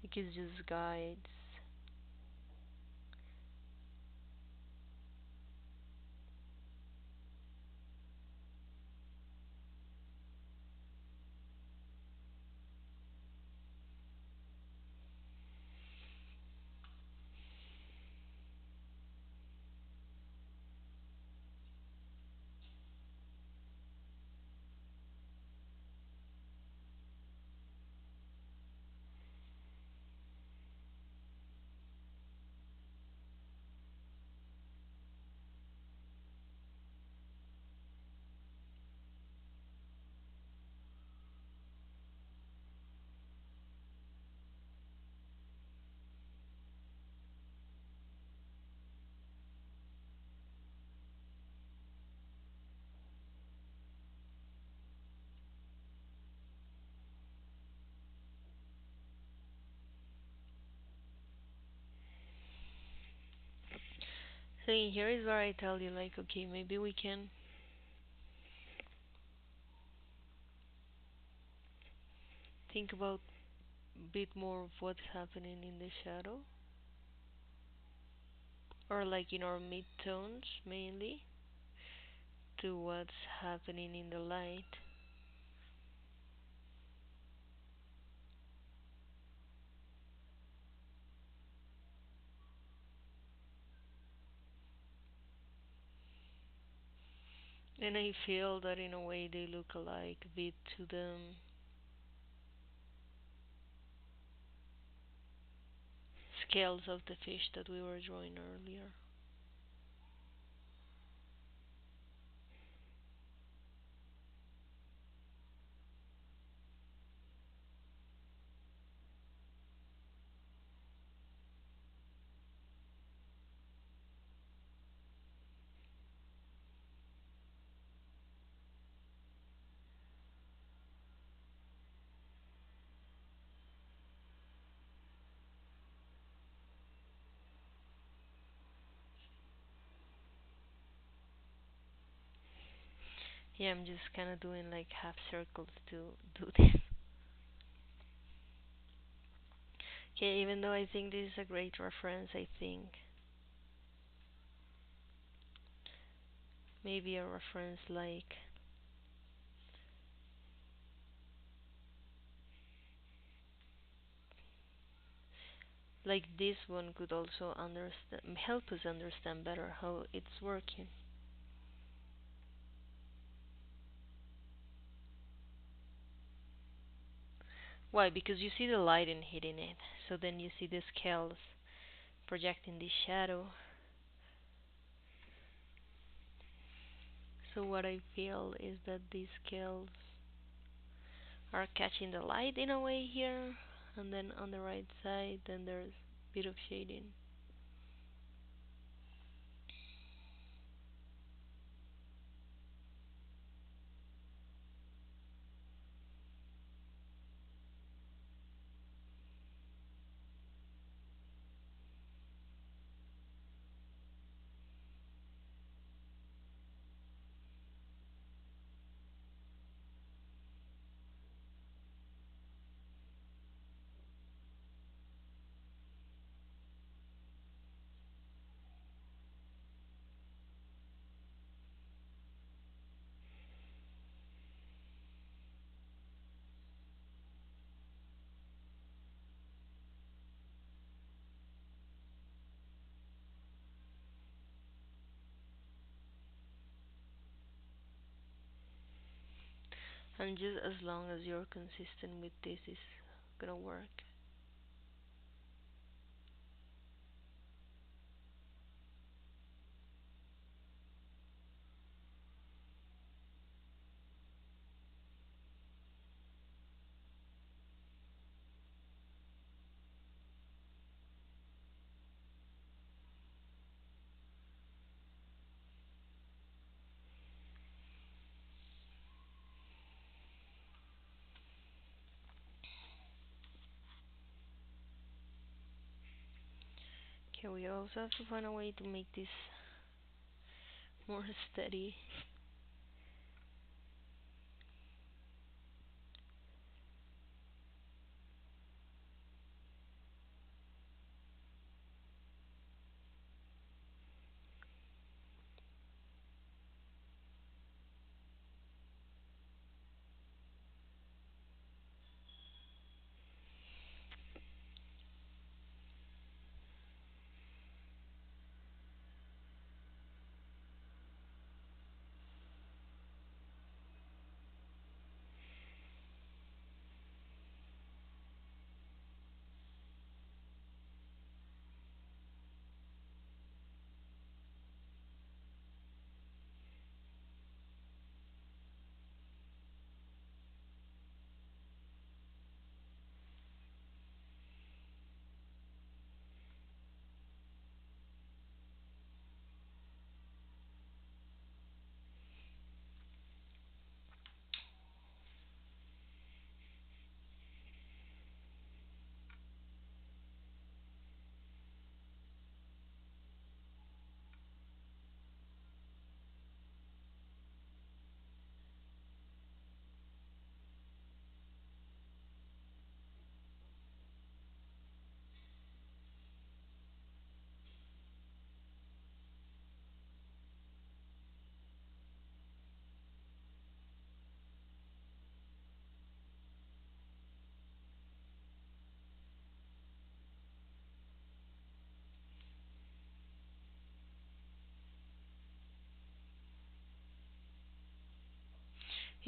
Like it's just guides. So here is where I tell you, like, okay, maybe we can think about a bit more of what's happening in the shadow, or like in our midtones mainly, to what's happening in the light. And I feel that in a way they look alike a bit to the scales of the fish that we were drawing earlier. Yeah, I'm just kind of doing like half circles to do this. Okay, even though I think this is a great reference, I think maybe a reference like this one could also understand, help us understand better how it's working. Why? Because you see the light in hitting it, so then you see the scales projecting the shadow. So what I feel is that these scales are catching the light in a way here, and then on the right side, then there's a bit of shading. And just as long as you're consistent with this, is gonna work. Okay, we also have to find a way to make this more steady.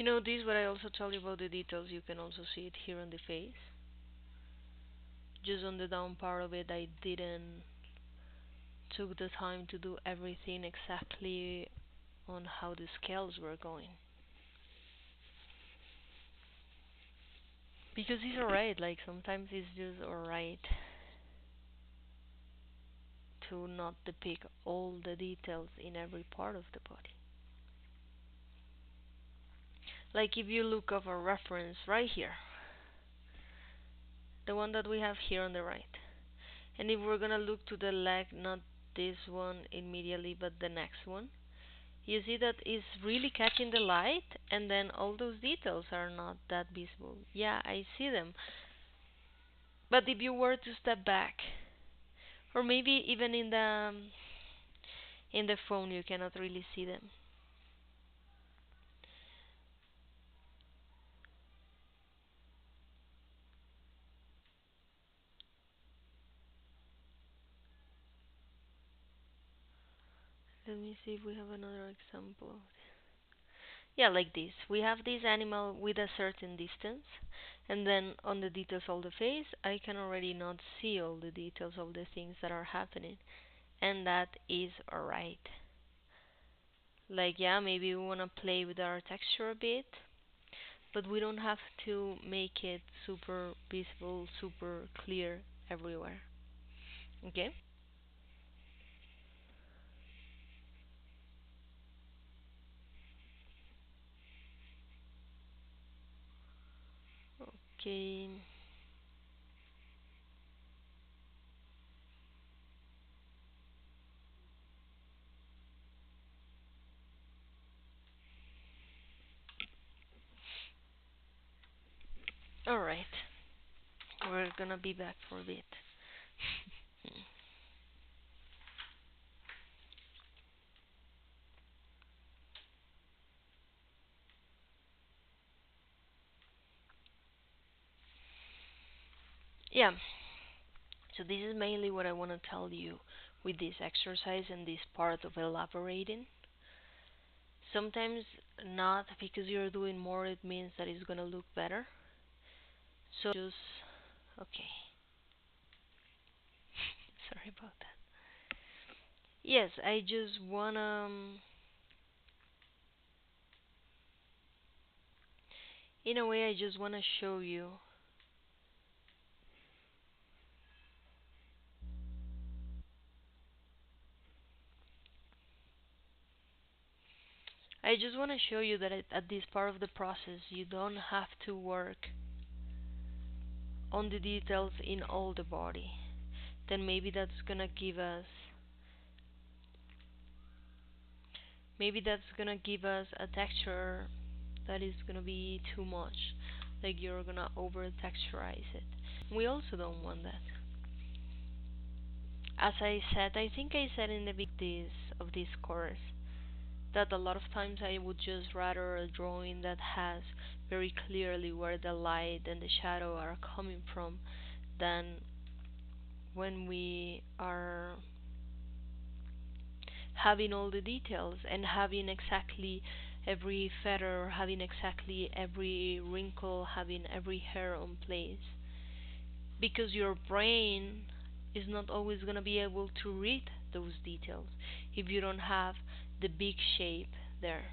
This what I also tell you about the details, you can also see it here on the face. Just on the down part of it, I didn't took the time to do everything exactly on how the scales were going. Because it's alright, like sometimes it's just alright to not depict all the details in every part of the body. Like if you look up a reference right here, the one that we have here on the right, and if we're gonna look to the leg, not this one immediately, but the next one, you see that it's really catching the light, and then all those details are not that visible. Yeah, I see them. But if you were to step back, or maybe even in the phone, you cannot really see them. Let me see if we have another example. Yeah, like this. We have this animal with a certain distance, and then on the details of the face, I can already not see all the details of the things that are happening, and that is alright. Like, yeah, maybe we want to play with our texture a bit, but we don't have to make it super visible, super clear everywhere. Okay? Okay. Alright. We're gonna be back for a bit. Yeah, so this is mainly what I want to tell you with this exercise and this part of elaborating. Sometimes not because you're doing more, it means that it's gonna look better. So just okay. Sorry about that. Yes, I just wanna in a way I just wanna show you. I just want to show you that at this part of the process you don't have to work on the details in all the body. Then maybe that's gonna give us a texture that is gonna be too much. Like you're gonna over texturize it. We also don't want that. As I said, I think I said in the of this course that a lot of times I would just rather a drawing that has very clearly where the light and the shadow are coming from than when we are having all the details and having exactly every feather, having exactly every wrinkle, having every hair on place. Because your brain is not always going to be able to read those details if you don't have the big shape there.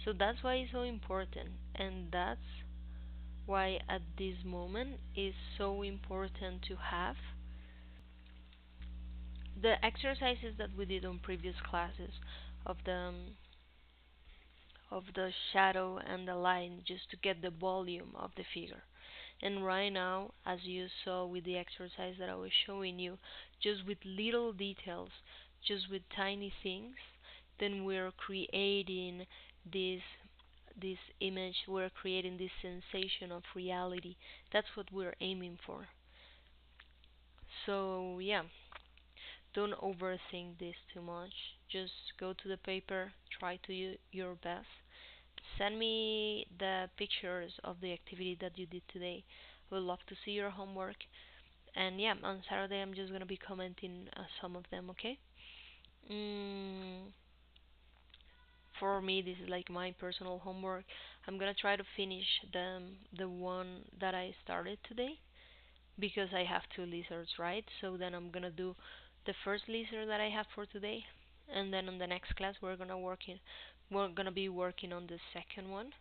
So that's why it's so important, and that's why at this moment it's so important to have the exercises that we did on previous classes of the shadow and the line just to get the volume of the figure. And right now, as you saw with the exercise that I was showing you, just with little details, just with tiny things, then we're creating this this image, we're creating this sensation of reality. That's what we're aiming for. So yeah, don't overthink this too much. Just go to the paper, try to your best. Send me the pictures of the activity that you did today. I would love to see your homework. And yeah, on Saturday I'm just gonna be commenting some of them. Okay. Mm, for me, this is like my personal homework. I'm gonna try to finish the one that I started today because I have two lizards, right? So then I'm gonna do the first lizard that I have for today, and then on the next class we're gonna be working on the second one,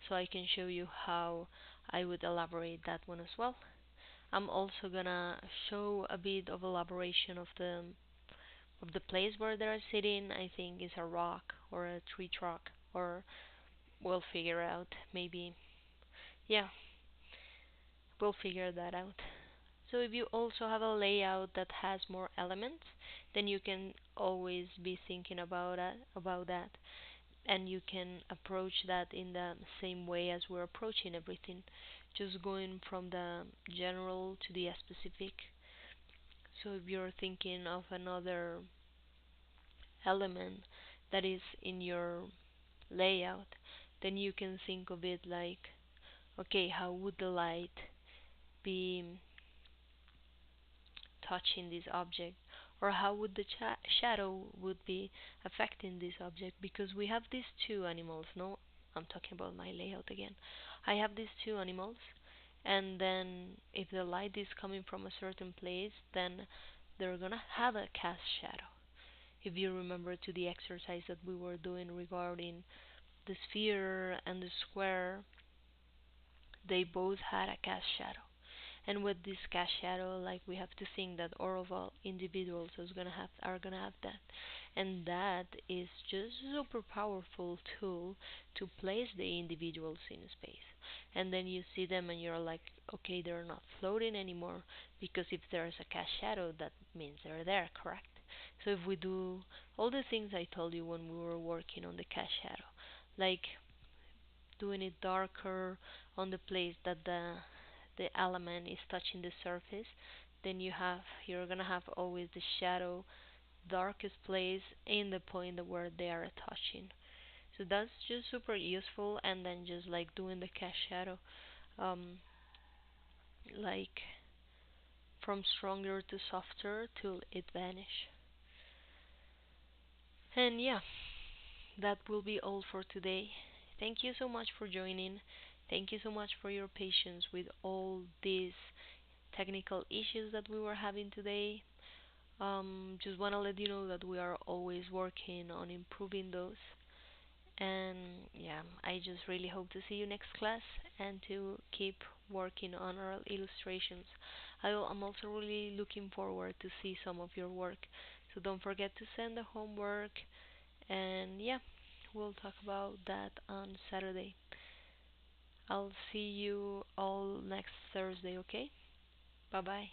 so I can show you how I would elaborate that one as well. I'm also gonna show a bit of elaboration of the place where they're sitting. I think is a rock or a tree trunk, or we'll figure out maybe. Yeah, we'll figure that out. So if you also have a layout that has more elements, then you can always be thinking about that, and you can approach that in the same way as we're approaching everything, just going from the general to the specific. So if you're thinking of another element that is in your layout, then you can think of it like, okay, how would the light be touching this object, or how would the shadow would be affecting this object, because we have these two animals. No, I'm talking about my layout again. I have these two animals, and then if the light is coming from a certain place, then they're gonna have a cast shadow. If you remember to the exercise that we were doing regarding the sphere and the square, they both had a cast shadow. And with this cast shadow, like, we have to think that all of our individuals are gonna have that, and that is just super powerful tool to place the individuals in space. And then you see them and you're like, okay, they're not floating anymore, because if there's a cast shadow, that means they're there, correct? So if we do all the things I told you when we were working on the cast shadow, like doing it darker on the place that the element is touching the surface, then you're gonna have always the shadow darkest place in the point where they are touching. So that's just super useful. And then just like doing the cast shadow, um, like from stronger to softer till it vanish. And yeah, that will be all for today. Thank you so much for joining. Thank you so much for your patience with all these technical issues that we were having today. Just want to let you know that we are always working on improving those. And yeah, I just really hope to see you next class and to keep working on our illustrations. I'm also really looking forward to see some of your work. So don't forget to send the homework. And yeah, we'll talk about that on Saturday. I'll see you all next Thursday, okay? Bye bye.